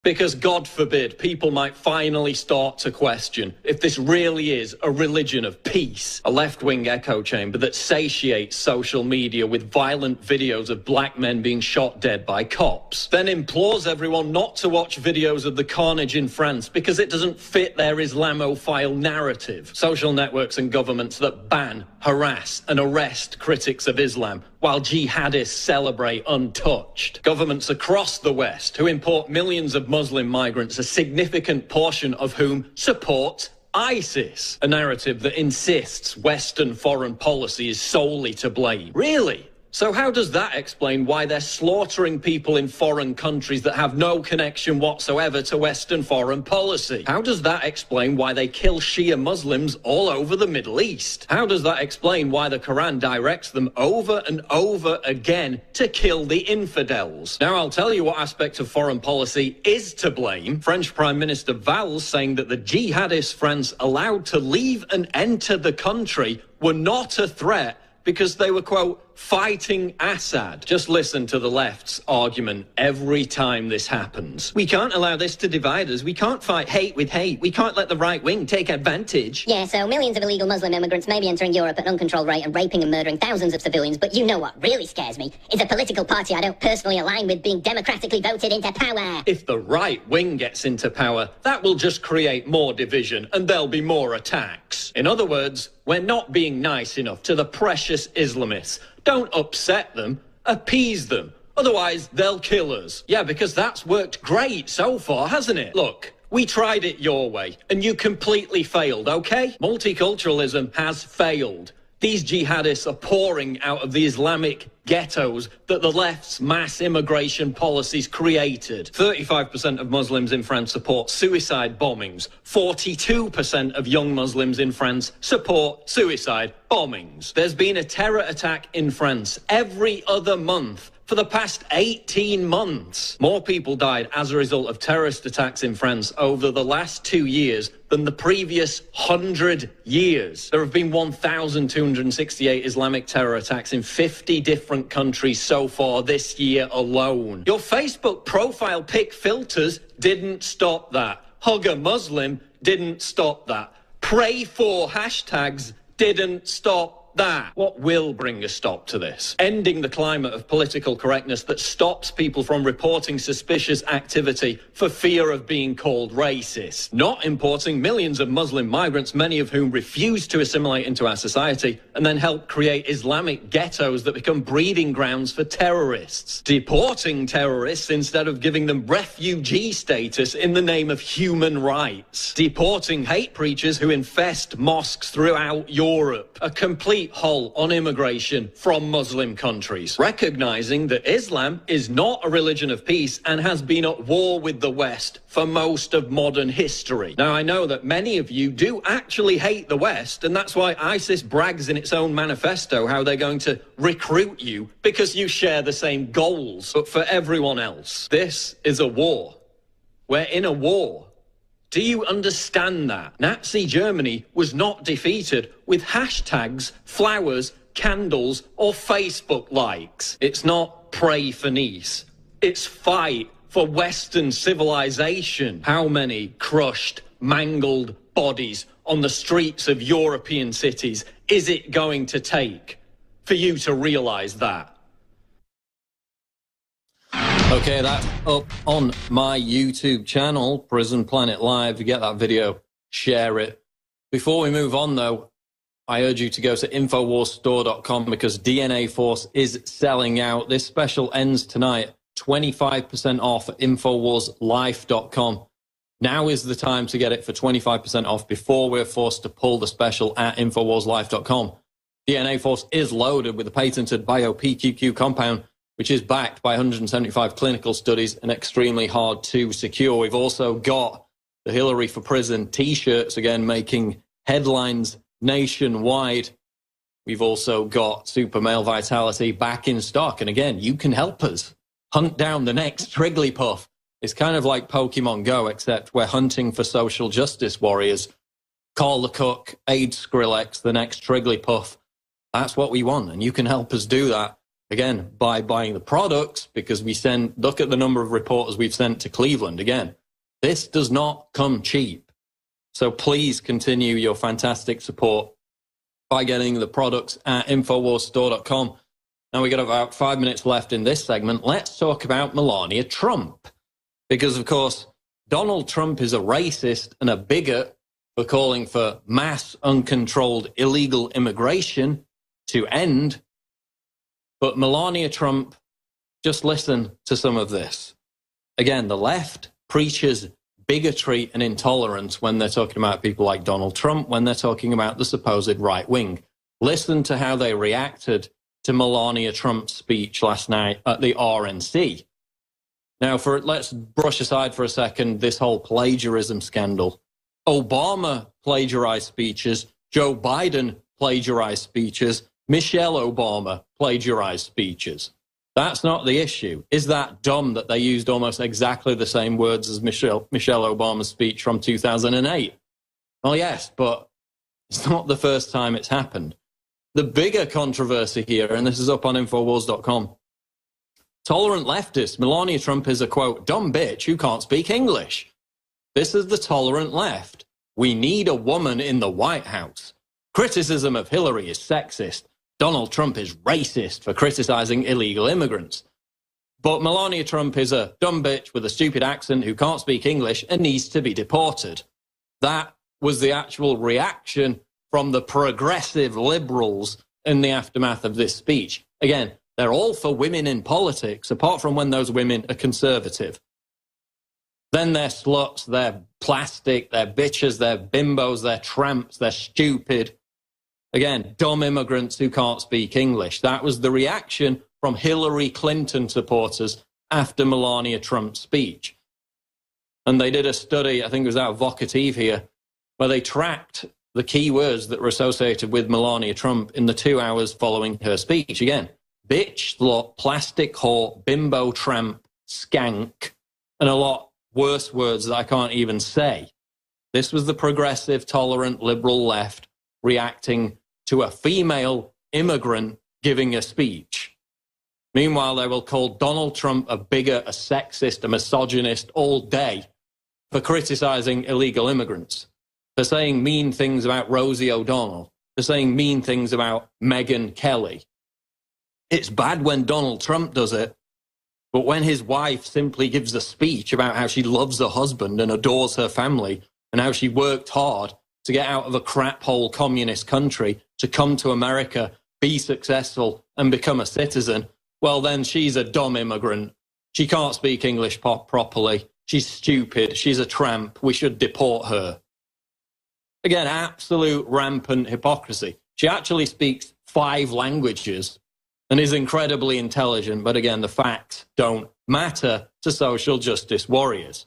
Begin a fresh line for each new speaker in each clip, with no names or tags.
Because God forbid people might finally start to question if this really is a religion of peace, a left-wing echo chamber that satiates social media with violent videos of black men being shot dead by cops, then implores everyone not to watch videos of the carnage in France because it doesn't fit their Islamophile narrative. Social networks and governments that ban, harass and arrest critics of Islam while jihadists celebrate untouched. Governments across the West who import millions of Muslim migrants, a significant portion of whom support ISIS, a narrative that insists Western foreign policy is solely to blame. Really? So how does that explain why they're slaughtering people in foreign countries that have no connection whatsoever to Western foreign policy? How does that explain why they kill Shia Muslims all over the Middle East? How does that explain why the Quran directs them over and over again to kill the infidels? Now, I'll tell you what aspect of foreign policy is to blame. French Prime Minister Valls saying that the jihadists France allowed to leave and enter the country were not a threat because they were, quote, fighting Assad. Just listen to the left's argument every time this happens. We can't allow this to divide us. We can't fight hate with hate. We can't let the right wing take advantage.
Yeah, so millions of illegal Muslim immigrants may be entering Europe at an uncontrolled rate and raping and murdering thousands of civilians, but you know what really scares me is a political party I don't personally align with being democratically voted into power.
If the right wing gets into power, that will just create more division and there'll be more attacks. In other words, we're not being nice enough to the precious Islamists. Don't upset them, appease them. Otherwise, they'll kill us. Yeah, because that's worked great so far, hasn't it? Look, we tried it your way, and you completely failed, okay? Multiculturalism has failed. These jihadists are pouring out of the Islamic ghettos that the left's mass immigration policies created. 35% of Muslims in France support suicide bombings. 42% of young Muslims in France support suicide bombings. There's been a terror attack in France every other month for the past 18 months. More people died as a result of terrorist attacks in France over the last 2 years than the previous 100 years. There have been 1,268 Islamic terror attacks in 50 different countries so far this year alone. Your Facebook profile pic filters didn't stop that. Hug a Muslim didn't stop that. Pray for hashtags didn't stop that. What will bring a stop to this? Ending the climate of political correctness that stops people from reporting suspicious activity for fear of being called racist. Not importing millions of Muslim migrants, many of whom refuse to assimilate into our society, and then help create Islamic ghettos that become breeding grounds for terrorists. Deporting terrorists instead of giving them refugee status in the name of human rights. Deporting hate preachers who infest mosques throughout Europe. A complete halt on immigration from Muslim countries, recognizing that Islam is not a religion of peace and has been at war with the West for most of modern history. Now, I know that many of you do actually hate the West, and that's why ISIS brags in its own manifesto how they're going to recruit you because you share the same goals. But for everyone else, this is a war. We're in a war. Do you understand that? Nazi Germany was not defeated with hashtags, flowers, candles, or Facebook likes. It's not pray for Nice. It's fight for Western civilization. How many crushed, mangled bodies on the streets of European cities is it going to take for you to realize that? Okay, that's up on my YouTube channel, Prison Planet Live. If you get that video, share it. Before we move on, though, I urge you to go to InfoWarsStore.com because DNA Force is selling out. This special ends tonight, 25% off at InfoWarsLife.com. Now is the time to get it for 25% off before we're forced to pull the special at InfoWarsLife.com. DNA Force is loaded with a patented bio-PQQ compound, which is backed by 175 clinical studies and extremely hard to secure. We've also got the Hillary for Prison t-shirts, again, making headlines nationwide. We've also got Super Male Vitality back in stock. And again, you can help us hunt down the next Trigglypuff. It's kind of like Pokemon Go, except we're hunting for social justice warriors. Call the Cook, aid Skrillex, the next Trigglypuff. That's what we want, and you can help us do that. again, by buying the products, because look at the number of reporters we've sent to Cleveland. Again, this does not come cheap. So please continue your fantastic support by getting the products at InfoWarsStore.com. Now we got about 5 minutes left in this segment. Let's talk about Melania Trump. Because, of course, Donald Trump is a racist and a bigot for calling for mass, uncontrolled, illegal immigration to end. But Melania Trump, just listen to some of this. Again, the left preaches bigotry and intolerance when they're talking about people like Donald Trump, when they're talking about the supposed right wing. Listen to how they reacted to Melania Trump's speech last night at the RNC. Now, let's brush aside for a second this whole plagiarism scandal. Obama plagiarized speeches, Joe Biden plagiarized speeches, Michelle Obama plagiarized speeches. That's not the issue. Is that dumb that they used almost exactly the same words as Michelle Obama's speech from 2008? Well, yes, but it's not the first time it's happened. The bigger controversy here, and this is up on Infowars.com, tolerant leftist Melania Trump is a, quote, dumb bitch who can't speak English. This is the tolerant left. We need a woman in the White House. Criticism of Hillary is sexist. Donald Trump is racist for criticizing illegal immigrants. But Melania Trump is a dumb bitch with a stupid accent who can't speak English and needs to be deported. That was the actual reaction from the progressive liberals in the aftermath of this speech. Again, they're all for women in politics, apart from when those women are conservative. Then they're sluts, they're plastic, they're bitches, they're bimbos, they're tramps, they're stupid. Again, dumb immigrants who can't speak English. That was the reaction from Hillary Clinton supporters after Melania Trump's speech. And they did a study, I think it was out of Vocative here, where they tracked the key words that were associated with Melania Trump in the 2 hours following her speech. Again, bitch, slut, plastic whore, bimbo, tramp, skank, and a lot worse words that I can't even say. This was the progressive, tolerant, liberal left reacting to a female immigrant giving a speech. Meanwhile, they will call Donald Trump a bigot, a sexist, a misogynist all day for criticizing illegal immigrants, for saying mean things about Rosie O'Donnell, for saying mean things about Megyn Kelly. It's bad when Donald Trump does it, but when his wife simply gives a speech about how she loves her husband and adores her family and how she worked hard to get out of a crap hole communist country to come to America, be successful and become a citizen, well, then she's a dumb immigrant. She can't speak English properly. She's stupid. She's a tramp. We should deport her. Again, absolute rampant hypocrisy. She actually speaks 5 languages and is incredibly intelligent, but again, the facts don't matter to social justice warriors.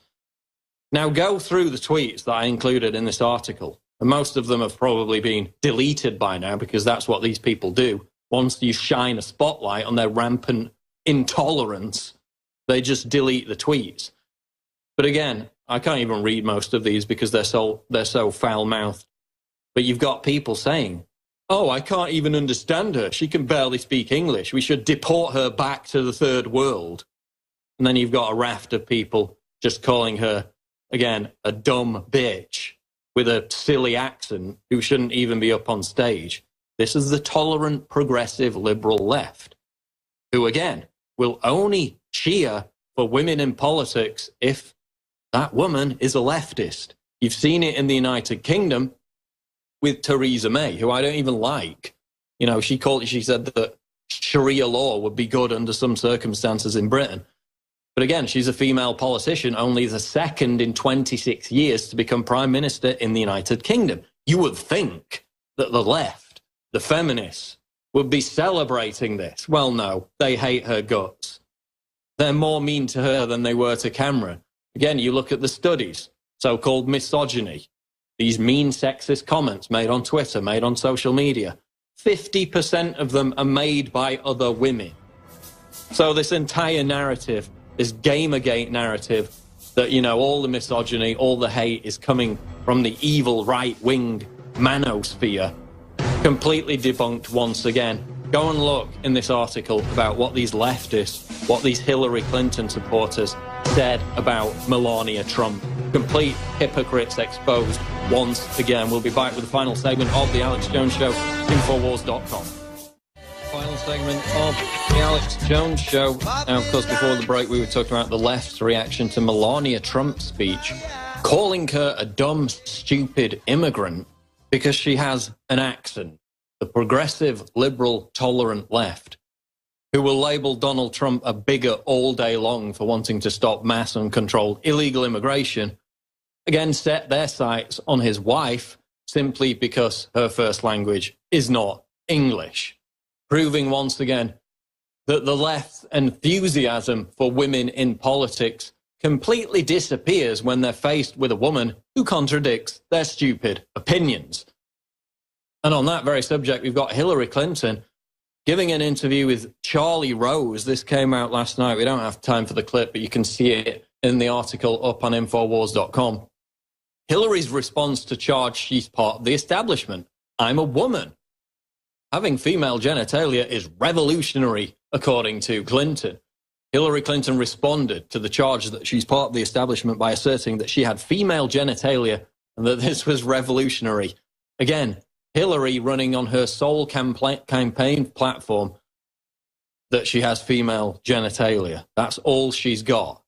Now go through the tweets that I included in this article, and most of them have probably been deleted by now because that's what these people do. Once you shine a spotlight on their rampant intolerance, they just delete the tweets. But again, I can't even read most of these because they're so foul-mouthed. But you've got people saying, oh, I can't even understand her. She can barely speak English. We should deport her back to the third world. And then you've got a raft of people just calling her, again, a dumb bitch with a silly accent who shouldn't even be up on stage. This is the tolerant, progressive, liberal left, who, again, will only cheer for women in politics if that woman is a leftist. You've seen it in the United Kingdom with Theresa May, who I don't even like. You know, she said that Sharia law would be good under some circumstances in Britain. But again, she's a female politician, only the second in 26 years to become prime minister in the United Kingdom. You would think that the left, the feminists, would be celebrating this. Well, no, they hate her guts. They're more mean to her than they were to Cameron. Again, you look at the studies, so-called misogyny, these mean sexist comments made on Twitter, made on social media. 50% of them are made by other women. So this entire narrative, this Gamergate narrative, that, you know, all the misogyny, all the hate is coming from the evil right-wing manosphere, completely debunked once again. Go and look in this article about what these leftists, what these Hillary Clinton supporters said about Melania Trump. Complete hypocrites exposed once again. We'll be back with the final segment of The Alex Jones Show, Infowars.com. Final segment of The Alex Jones Show. Now, of course, before the break, we were talking about the left's reaction to Melania Trump's speech, calling her a dumb, stupid immigrant because she has an accent. The progressive, liberal, tolerant left, who will label Donald Trump a bigot all day long for wanting to stop mass uncontrolled illegal immigration, again set their sights on his wife simply because her first language is not English, proving once again that the left's enthusiasm for women in politics completely disappears when they're faced with a woman who contradicts their stupid opinions. And on that very subject, we've got Hillary Clinton giving an interview with Charlie Rose. This came out last night. We don't have time for the clip, but you can see it in the article up on Infowars.com. Hillary's response to charge she's part of the establishment. I'm a woman. Having female genitalia is revolutionary, according to Clinton. Hillary Clinton responded to the charge that she's part of the establishment by asserting that she had female genitalia and that this was revolutionary. Again, Hillary running on her sole campaign platform that she has female genitalia. That's all she's got.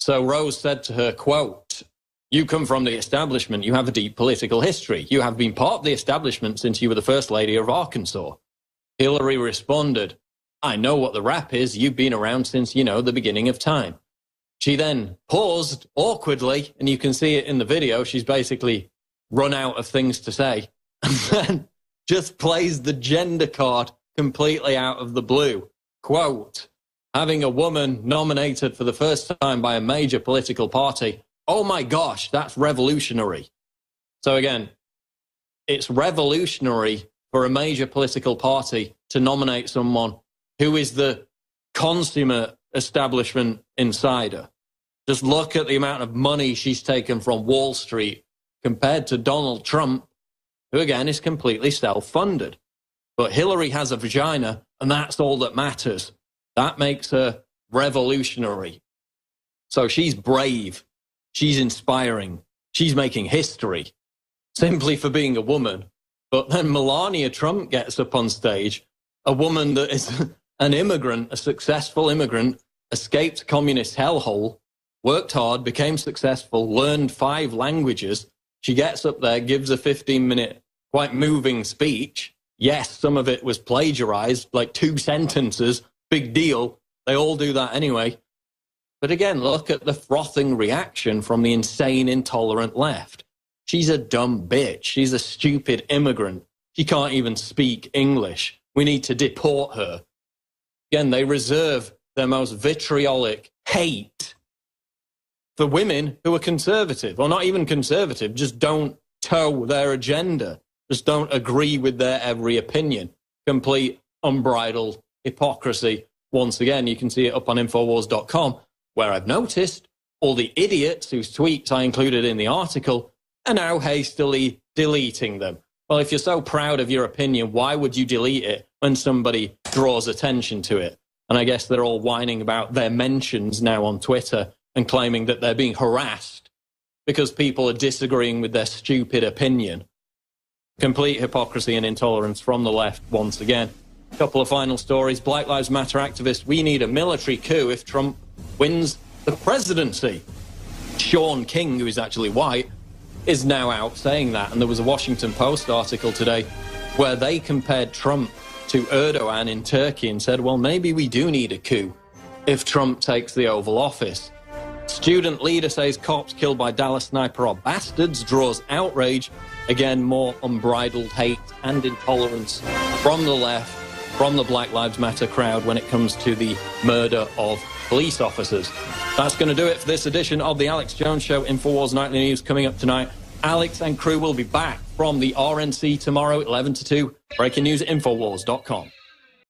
So Rose said to her, quote, "You come from the establishment. You have a deep political history. You have been part of the establishment since you were the First Lady of Arkansas." Hillary responded, "I know what the rap is. You've been around since, the beginning of time." She then paused awkwardly, and you can see it in the video. She's basically run out of things to say. And then just plays the gender card completely out of the blue. Quote, "Having a woman nominated for the first time by a major political party, oh my gosh, that's revolutionary." So again, it's revolutionary for a major political party to nominate someone who is the consummate establishment insider. Just look at the amount of money she's taken from Wall Street compared to Donald Trump, who again is completely self-funded. But Hillary has a vagina, and that's all that matters. That makes her revolutionary. So she's brave. She's inspiring. She's making history simply for being a woman. But then Melania Trump gets up on stage, a woman that is an immigrant, a successful immigrant, escaped communist hellhole, worked hard, became successful, learned 5 languages. She gets up there, gives a 15-minute, quite moving speech. Yes, some of it was plagiarized, like 2 sentences, big deal. They all do that anyway. But again, look at the frothing reaction from the insane, intolerant left. She's a dumb bitch. She's a stupid immigrant. She can't even speak English. We need to deport her. Again, they reserve their most vitriolic hate for women who are conservative, or not even conservative, just don't toe their agenda, just don't agree with their every opinion. Complete unbridled hypocrisy. Once again, you can see it up on Infowars.com, where I've noticed all the idiots whose tweets I included in the article are now hastily deleting them. Well, if you're so proud of your opinion, why would you delete it when somebody draws attention to it? And I guess they're all whining about their mentions now on Twitter and claiming that they're being harassed because people are disagreeing with their stupid opinion. Complete hypocrisy and intolerance from the left once again. A couple of final stories. Black Lives Matter activist, we need a military coup if Trump wins the presidency. Sean King, who is actually white, is now out saying that. And there was a Washington Post article today where they compared Trump to Erdogan in Turkey and said, well, maybe we do need a coup if Trump takes the Oval Office. Student leader says cops killed by Dallas sniper are bastards, draws outrage. Again, more unbridled hate and intolerance from the left, from the Black Lives Matter crowd when it comes to the murder of police officers. That's going to do it for this edition of the Alex Jones Show. Infowars Nightly News coming up tonight. Alex and crew will be back from the RNC tomorrow at 11 to 2. Breaking news at Infowars.com.